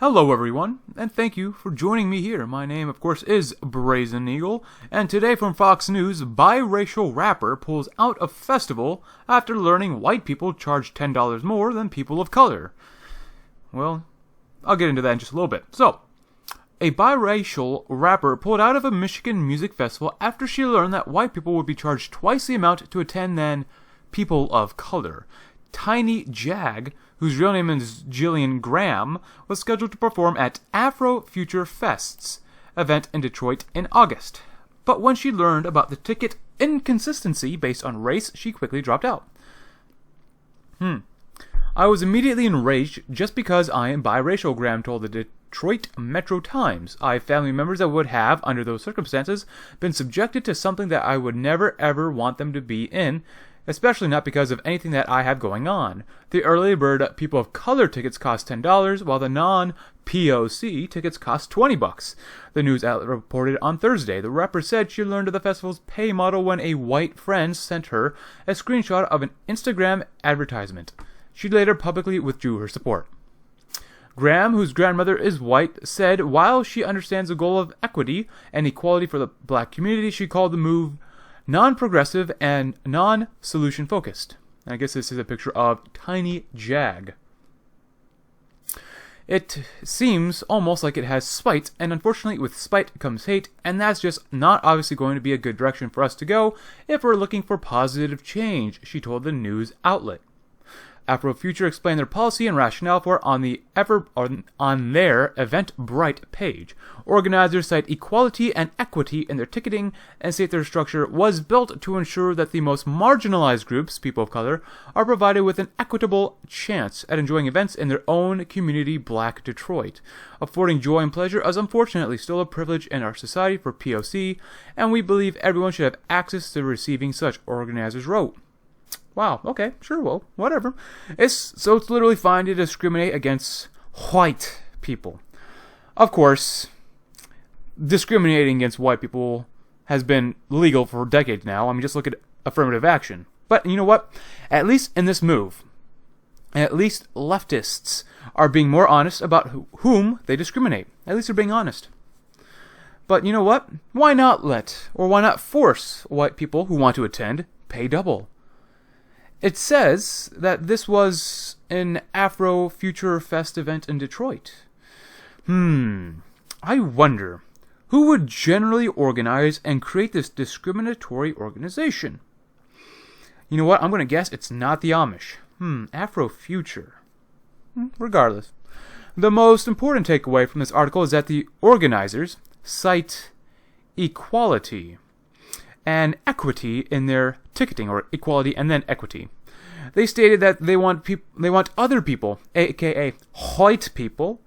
Hello everyone, and thank you for joining me here. My name, of course, is Brazen Eagle, and today from Fox News, biracial rapper pulls out of festival after learning white people charge $10 more than people of color. Well, I'll get into that in just a little bit. So, a biracial rapper pulled out of a Michigan music festival after she learned that white people would be charged twice the amount to attend than people of color. Tiny Jag, whose real name is Jillian Graham, was scheduled to perform at AfroFuture Fest's event in Detroit in August. But when she learned about the ticket inconsistency based on race, she quickly dropped out. I was immediately enraged just because I am biracial, Graham told the Detroit Metro Times. I have family members that would have, under those circumstances, been subjected to something that I would never ever want them to be in, especially not because of anything that I have going on. The early bird people of color tickets cost $10, while the non-POC tickets cost $20, the news outlet reported on Thursday. The rapper said she learned of the festival's pay model when a white friend sent her a screenshot of an Instagram advertisement. She later publicly withdrew her support. Graham, whose grandmother is white, said while she understands the goal of equity and equality for the black community, she called the move non-progressive and non-solution focused. I guess this is a picture of Tiny Jag. It seems almost like it has spite, and unfortunately with spite comes hate, and that's just not obviously going to be a good direction for us to go if we're looking for positive change, she told the news outlet. AfroFuture explained their policy and rationale for on their Eventbrite page. Organizers cite equality and equity in their ticketing and state their structure was built to ensure that the most marginalized groups, people of color, are provided with an equitable chance at enjoying events in their own community, Black Detroit. Affording joy and pleasure is unfortunately still a privilege in our society for POC, and we believe everyone should have access to receiving such, organizers wrote. Wow, okay, sure, well, whatever. It's literally fine to discriminate against white people. Of course, discriminating against white people has been legal for decades now. I mean, just look at affirmative action. But you know what? At least in this move, at least leftists are being more honest about whom they discriminate. At least they're being honest. But you know what? Why not force white people who want to attend pay double? It says that this was an AfroFuture Fest event in Detroit. I wonder who would generally organize and create this discriminatory organization. You know what? I'm going to guess it's not the Amish. AfroFuture. Regardless. The most important takeaway from this article is that the organizers cite equality and equity in their ticketing, or equality and then equity. They stated that they want other people, aka white people,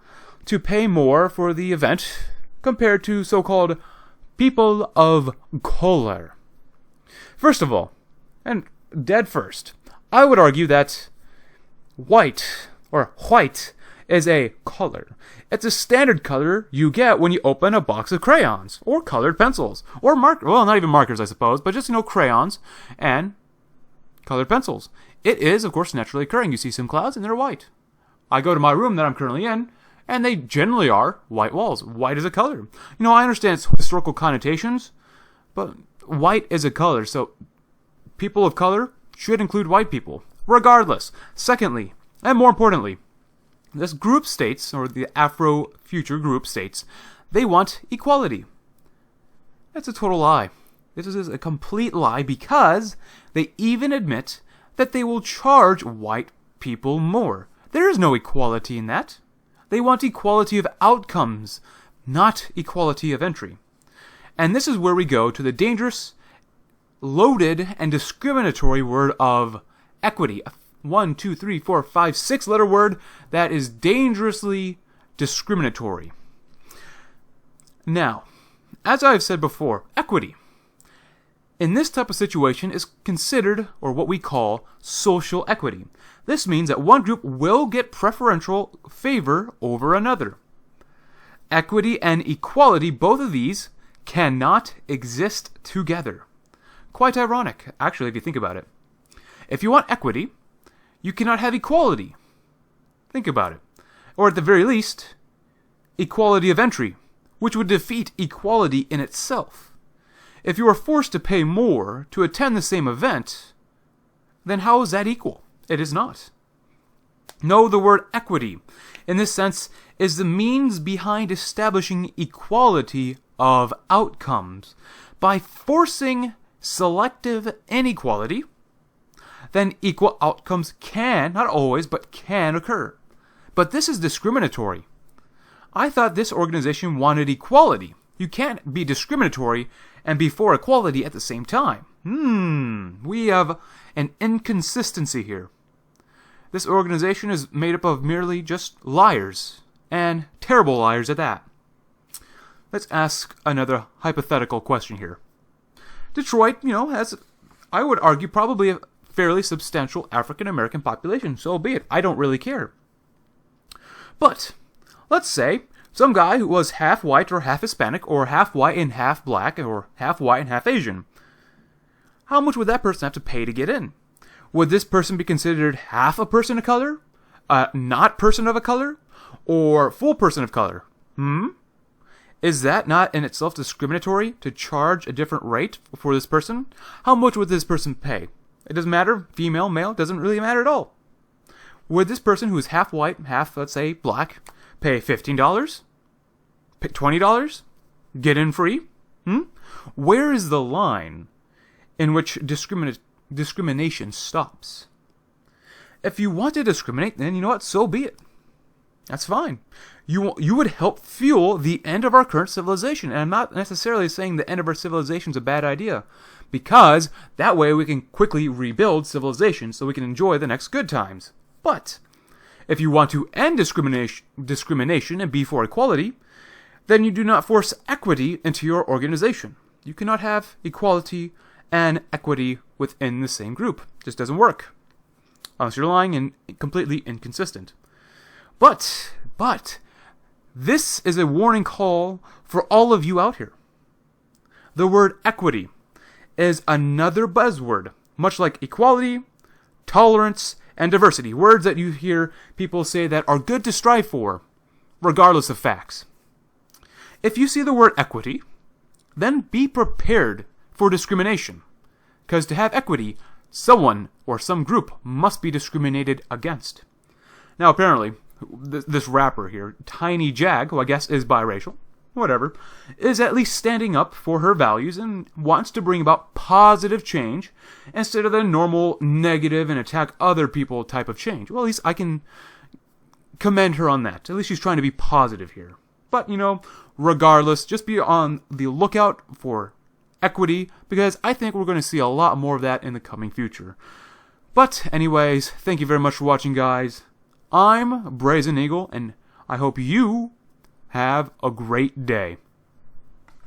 to pay more for the event compared to so-called people of color. First of all, and dead first, I would argue that white is a color. It's a standard color you get when you open a box of crayons, or colored pencils, or not even markers, I suppose, but just, crayons and colored pencils. It is, of course, naturally occurring. You see some clouds and they're white. I go to my room that I'm currently in, and they generally are white walls. White is a color. I understand its historical connotations, but white is a color, so people of color should include white people, regardless. Secondly, and more importantly, this group states, or the AfroFuture group states, they want equality. That's a total lie. This is a complete lie because they even admit that they will charge white people more. There is no equality in that. They want equality of outcomes, not equality of entry. And this is where we go to the dangerous, loaded, and discriminatory word of equity. 1, 2, 3, 4, 5, 6 letter word that is dangerously discriminatory. Now, as I've said before, equity in this type of situation is considered, or what we call, social equity. This means that one group will get preferential favor over another. Equity and equality, both of these, cannot exist together. Quite ironic, actually, if you think about it. If you want equity, you cannot have equality. Think about it. Or at the very least, equality of entry, which would defeat equality in itself. If you are forced to pay more to attend the same event, then how is that equal? It is not. No, the word equity, in this sense, is the means behind establishing equality of outcomes. By forcing selective inequality, then equal outcomes can, not always, but can occur. But this is discriminatory. I thought this organization wanted equality. You can't be discriminatory and be for equality at the same time. We have an inconsistency here. This organization is made up of merely just liars, and terrible liars at that. Let's ask another hypothetical question here. Detroit, has, I would argue, probably a fairly substantial African American population, so be it. I don't really care. But let's say some guy who was half white or half Hispanic, or half white and half black, or half white and half Asian. How much would that person have to pay to get in? Would this person be considered half a person of color, not person of a color, or full person of color? Is that not in itself discriminatory to charge a different rate for this person? How much would this person pay? It doesn't matter, female, male, it doesn't really matter at all. Would this person who is half white, half, let's say, black, pay $15? Pay $20? Get in free? Where is the line in which discrimination stops? If you want to discriminate, then you know what, so be it. That's fine. You would help fuel the end of our current civilization. And I'm not necessarily saying the end of our civilization is a bad idea, because that way we can quickly rebuild civilization so we can enjoy the next good times. But if you want to end discrimination and be for equality, then you do not force equity into your organization. You cannot have equality and equity within the same group. It just doesn't work. Unless you're lying and completely inconsistent. But, this is a warning call for all of you out here. The word equity is another buzzword, much like equality, tolerance, and diversity. Words that you hear people say that are good to strive for, regardless of facts. If you see the word equity, then be prepared for discrimination. Because to have equity, someone or some group must be discriminated against. Now apparently, this rapper here, Tiny Jag, who I guess is biracial, whatever, is at least standing up for her values and wants to bring about positive change instead of the normal negative and attack other people type of change. Well, at least I can commend her on that. At least she's trying to be positive here. But, regardless, just be on the lookout for equity, because I think we're going to see a lot more of that in the coming future. But anyways, thank you very much for watching, guys. I'm Brazen Eagle, and I hope you have a great day.